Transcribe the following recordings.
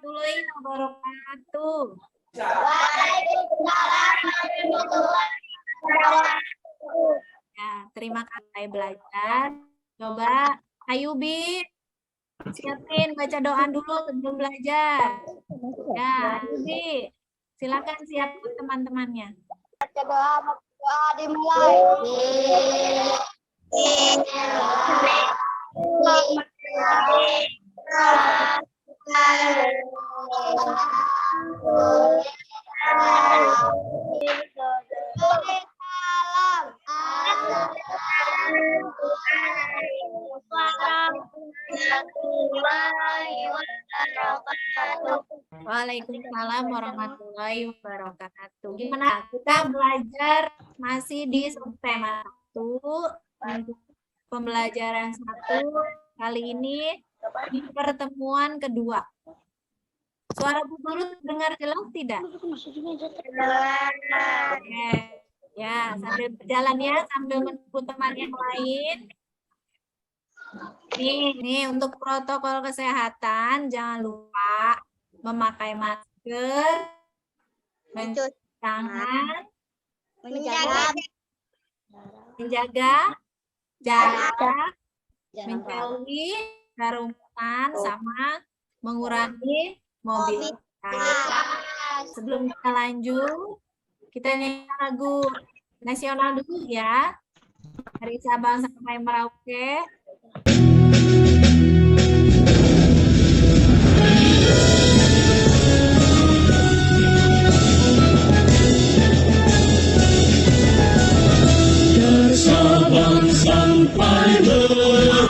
warahmatullahi wabarakatuh. Ya, terima kasih belajar. Coba, ayo Bi, siapin baca doa dulu sebelum belajar. Ya, ayo Bi, silakan siapkan teman-temannya. Baca doa dimulai. Waalaikumsalam warahmatullahi wabarakatuh. Gimana? Kita belajar masih di subtema 1 untuk pembelajaran 1 kali ini di pertemuan kedua. Suara Bu Guru terdengar jelas tidak? Oke. Ya, sambil berjalan ya, sambil menunggu teman yang lain. Nih untuk protokol kesehatan jangan lupa memakai masker, mencuci tangan, menjaga jarak, menjauhi kerumunan, sama mengurangi mobilitas. Sebelum kita lanjut, kita nyanyi lagu nasional dulu ya. Dari Sabang sampai Merauke. Sabang sampai Indonesia.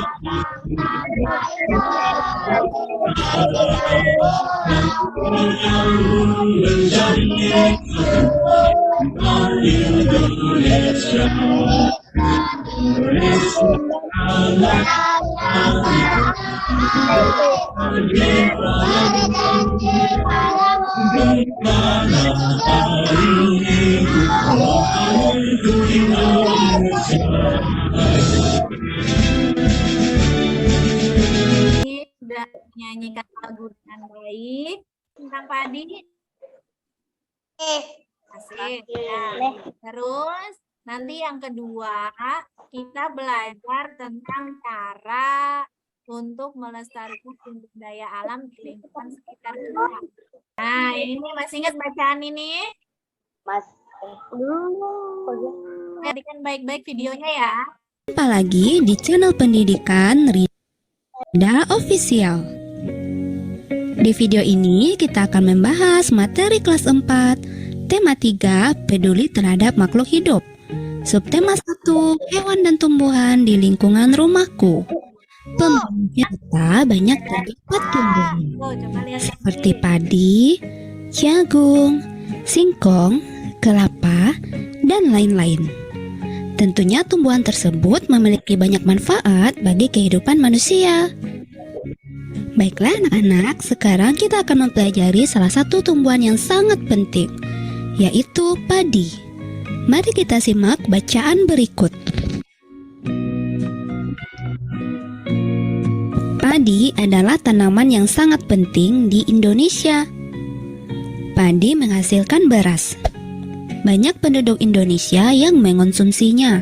Sudah menyanyikan lagu dengan baik tentang padi. Asik. Ya. Terus nanti yang kedua kita belajar tentang cara untuk melestarikan sumber daya alam di lingkungan sekitar kita. Nah, ini masih ingat bacaan ini? Mas. Perhatikan baik-baik videonya ya. Apalagi di channel pendidikan Rida Official. Di video ini kita akan membahas materi kelas 4, tema 3, peduli terhadap makhluk hidup. Subtema 1, hewan dan tumbuhan di lingkungan rumahku. Pembelajaran kita banyak terdapat tumbuhan Coba lihat seperti padi, jagung, singkong, kelapa, dan lain-lain. Tentunya tumbuhan tersebut memiliki banyak manfaat bagi kehidupan manusia. Baiklah anak-anak, sekarang kita akan mempelajari salah satu tumbuhan yang sangat penting, yaitu padi. Mari kita simak bacaan berikut. Padi adalah tanaman yang sangat penting di Indonesia. Padi menghasilkan beras. Banyak penduduk Indonesia yang mengonsumsinya.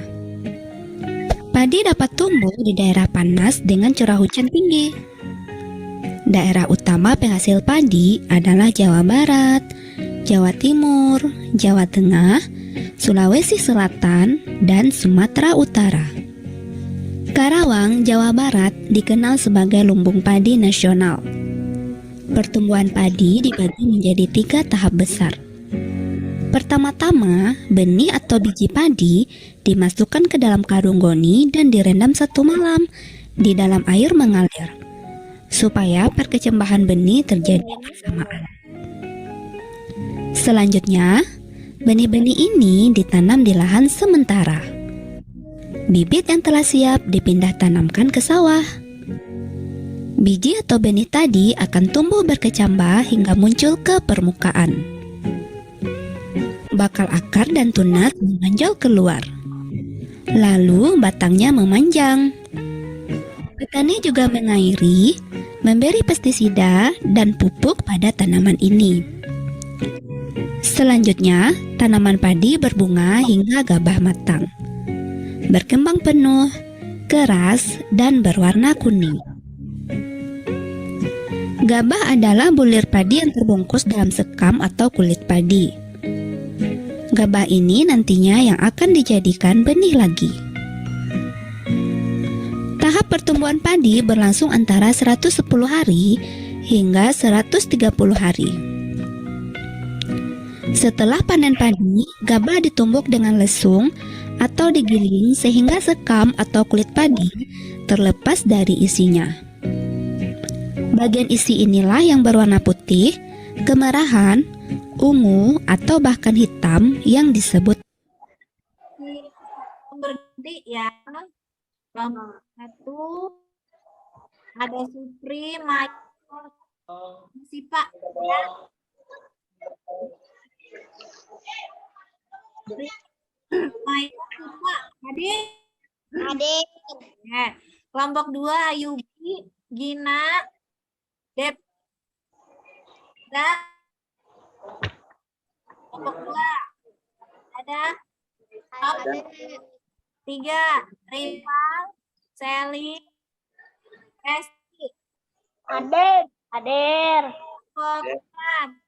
Padi dapat tumbuh di daerah panas dengan curah hujan tinggi. Daerah utama penghasil padi adalah Jawa Barat, Jawa Timur, Jawa Tengah, Sulawesi Selatan, dan Sumatera Utara. Karawang, Jawa Barat dikenal sebagai lumbung padi nasional. Pertumbuhan padi dibagi menjadi 3 tahap besar. Pertama-tama, benih atau biji padi dimasukkan ke dalam karung goni dan direndam 1 malam di dalam air mengalir, supaya perkecambahan benih terjadi bersamaan. Selanjutnya, benih-benih ini ditanam di lahan sementara. Bibit yang telah siap dipindah tanamkan ke sawah. Biji atau benih tadi akan tumbuh berkecambah hingga muncul ke permukaan. Bakal akar dan tunas menonjol keluar. Lalu batangnya memanjang. Petani juga mengairi memberi pestisida dan pupuk pada tanaman ini. Selanjutnya, tanaman padi berbunga hingga gabah matang, berkembang penuh, keras, dan berwarna kuning. Gabah adalah bulir padi yang terbungkus dalam sekam atau kulit padi. Gabah ini nantinya yang akan dijadikan benih lagi. Tahap pertumbuhan padi berlangsung antara 110 hari hingga 130 hari. Setelah panen padi, gabah ditumbuk dengan lesung atau digiling sehingga sekam atau kulit padi terlepas dari isinya. Bagian isi inilah yang berwarna putih, kemerahan, ungu, atau bahkan hitam yang disebut. Berhenti ya. Kelompok 1 ada Supri, Michael, Sipa ya. Michael, Sipa, adik. Adik. Ya. Kelompok 2 Ayubi, Gina, Dep. Dan kelompok 2 ada Adik. 3 Rival, Sally, Esti. Adik. Adik. Kelompok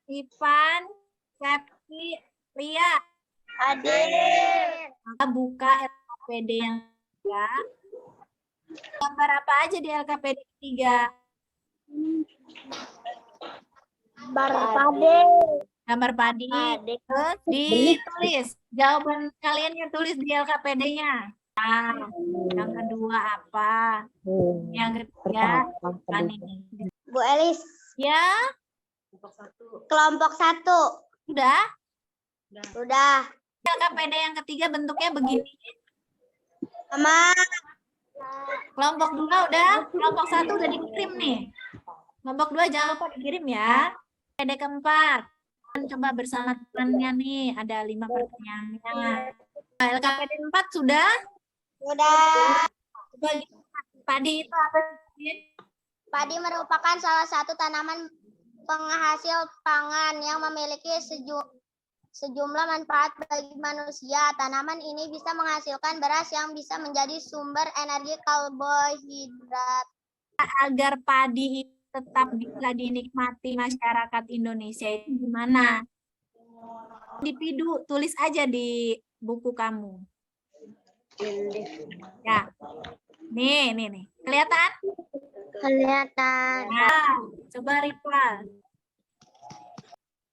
4 Ivan, Septi, Lia. Adik. Maka buka LKPD yang ketiga. Gambar apa aja di LKPD 3? Gambar padi. Gambar padi. Adik. Terus ditulis. Jawaban kalian yang tulis di LKPD-nya. Nah, yang kedua apa? Yang ketiga apa nih? Bu Elis. Ya, Kelompok 1. sudah. Udah. LKPD yang ketiga bentuknya begini. Sama. Kelompok 2 udah, kelompok 1 udah dikirim nih. Kelompok 2 jangan lupa dikirim ya. LKPD keempat. Coba bersama temannya nih, ada 5 pertanyaannya. LKPD 4 sudah? Udah. Coba padi itu apa sih? Padi merupakan salah satu tanaman penghasil pangan yang memiliki sejumlah manfaat bagi manusia. Tanaman ini bisa menghasilkan beras yang bisa menjadi sumber energi karbohidrat. Agar padi itu tetap bisa dinikmati masyarakat Indonesia itu gimana? Individu, tulis aja di buku kamu. Ya, nih. Kelihatan? Kelihatan. Nah, coba Rival.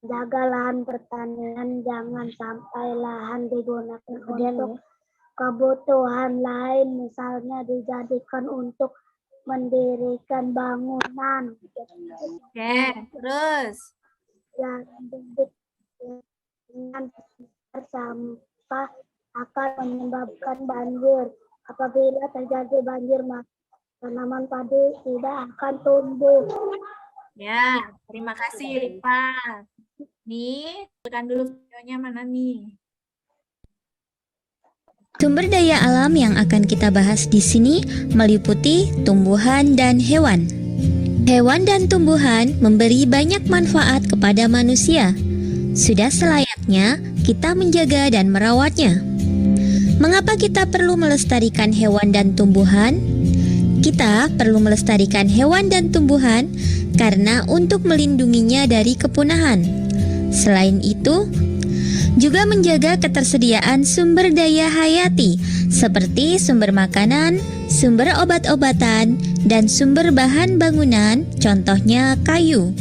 Jaga lahan pertanian, jangan sampai lahan digunakan untuk kebutuhan lain, misalnya dijadikan untuk mendirikan bangunan. Oke, terus. Yang dengan sampah akan menyebabkan banjir. Apabila terjadi banjir, maka tanaman padi tidak akan tumbuh. Ya, terima kasih Rival. Nih, tekan dulu videonya mana nih? Sumber daya alam yang akan kita bahas di sini meliputi tumbuhan dan hewan. Hewan dan tumbuhan memberi banyak manfaat kepada manusia. Sudah selayaknya kita menjaga dan merawatnya. Mengapa kita perlu melestarikan hewan dan tumbuhan? Kita perlu melestarikan hewan dan tumbuhan karena untuk melindunginya dari kepunahan. Selain itu, juga menjaga ketersediaan sumber daya hayati seperti sumber makanan, sumber obat-obatan, dan sumber bahan bangunan, contohnya kayu.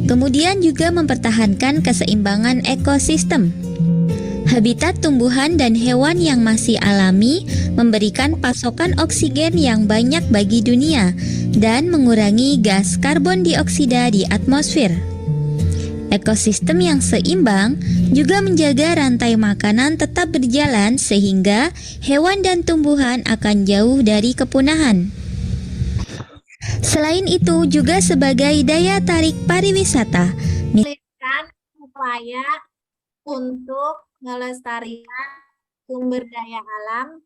Kemudian juga mempertahankan keseimbangan ekosistem. Habitat tumbuhan dan hewan yang masih alami memberikan pasokan oksigen yang banyak bagi dunia dan mengurangi gas karbon dioksida di atmosfer. Ekosistem yang seimbang juga menjaga rantai makanan tetap berjalan sehingga hewan dan tumbuhan akan jauh dari kepunahan. Selain itu juga sebagai daya tarik pariwisata. Tuliskan upaya untuk melestarikan sumber daya alam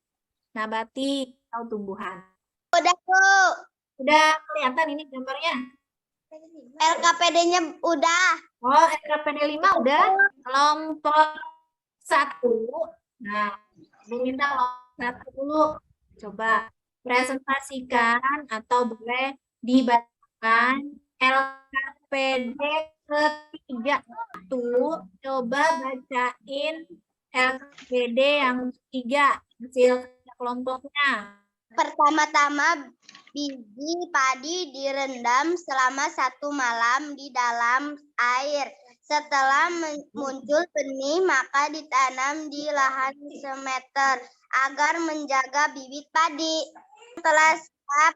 nabati atau tumbuhan. Udah, Bu. Udah kelihatan ini gambarnya? LKPD-nya udah. Oh, LKPD 5 udah. Kelompok 1. Nah, Bu minta kelompok 1 dulu. Coba presentasikan atau boleh dibacakan LKPD ketiga. Coba bacain LKPD yang ketiga. Hasil kelompoknya. Pertama-tama biji padi direndam selama 1 malam di dalam air. Setelah muncul benih, maka ditanam di lahan semeter agar menjaga bibit padi. Setelah siap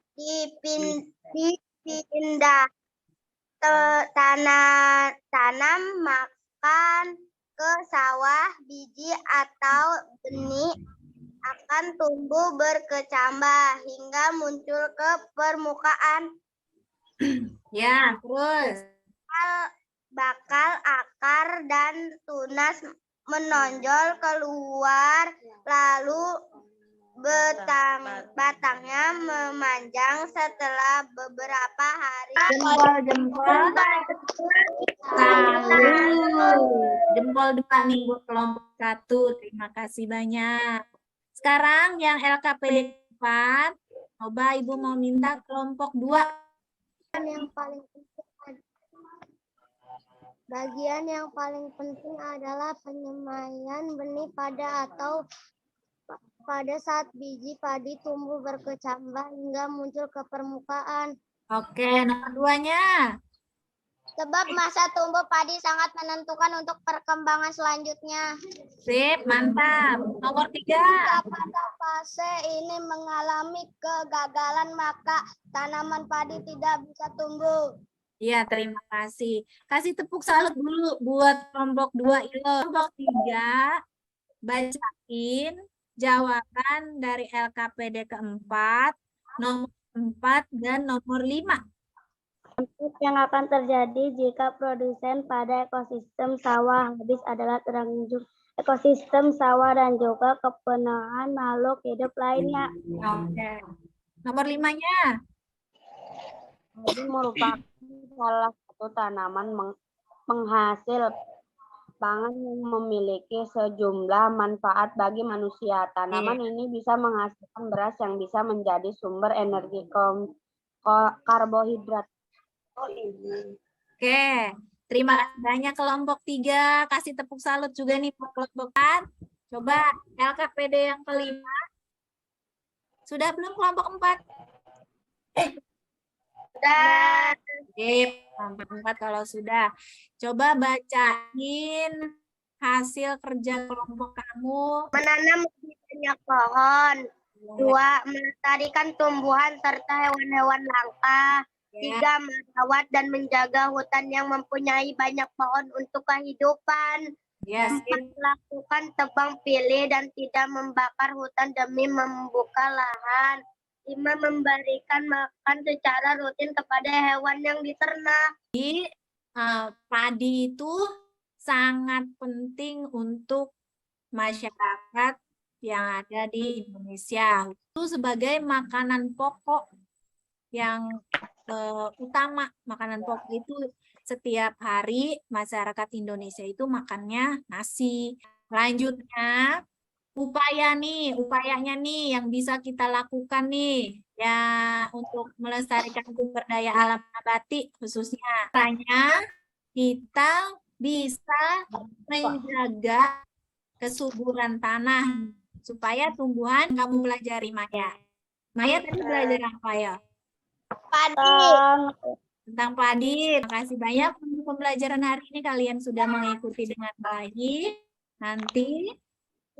dipindah tanam makan ke sawah, biji atau benih akan tumbuh berkecambah hingga muncul ke permukaan. Ya, terus. Bakal, akar, dan tunas menonjol keluar, lalu batangnya memanjang setelah beberapa hari. Jempol. Jempol 2 nih buat kelompok 1. Terima kasih banyak. Sekarang yang LKPD 4, coba Ibu mau minta kelompok 2. Bagian yang paling penting adalah penyemaian benih pada saat biji padi tumbuh berkecambah hingga muncul ke permukaan. Oke, nomor 2-nya. Sebab masa tumbuh padi sangat menentukan untuk perkembangan selanjutnya. Sip, mantap. Nomor 3. Pada fase ini mengalami kegagalan, maka tanaman padi tidak bisa tumbuh. Iya, terima kasih. Kasih tepuk salut dulu buat kelompok 2 itu. Kelompok 3, bacain jawaban dari LKPD keempat, nomor 4 dan nomor 5. Yang akan terjadi jika produsen pada ekosistem sawah habis adalah terangkum ekosistem sawah dan juga kepunahan makhluk hidup lainnya. Oke. Nomor 5-nya. Ini merupakan salah satu tanaman penghasil pangan yang memiliki sejumlah manfaat bagi manusia. Tanaman ini bisa menghasilkan beras yang bisa menjadi sumber energi karbohidrat. Oke, terima kasih banyak kelompok 3. Kasih tepuk salut juga nih buat kelompok 4. Coba LKPD yang kelima. Sudah belum kelompok 4? Sudah. Kelompok 4 kalau sudah. Coba bacain hasil kerja kelompok kamu. Menanam lebih banyak pohon. 2. Melestarikan tumbuhan serta hewan-hewan langka. 3. Merawat dan menjaga hutan yang mempunyai banyak pohon untuk kehidupan. 4. Melakukan tebang pilih dan tidak membakar hutan demi membuka lahan. 5. Memberikan makan secara rutin kepada hewan yang diternak. Padi itu sangat penting untuk masyarakat yang ada di Indonesia. Itu sebagai makanan pokok yang utama. Makanan pokok itu setiap hari masyarakat Indonesia itu makannya nasi. Selanjutnya, upayanya nih yang bisa kita lakukan nih ya untuk melestarikan sumber daya alam nabati khususnya. Caranya kita bisa menjaga kesuburan tanah supaya tumbuhan. Kamu pelajari Maya. Maya tadi belajar apa ya? Padi. Tentang padi. Terima kasih banyak untuk pembelajaran hari ini. Kalian sudah mengikuti dengan baik. Nanti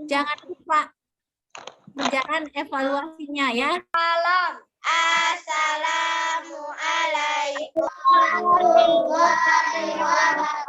jangan lupa kerjaan evaluasinya ya. Assalamualaikum warahmatullahi wabarakatuh.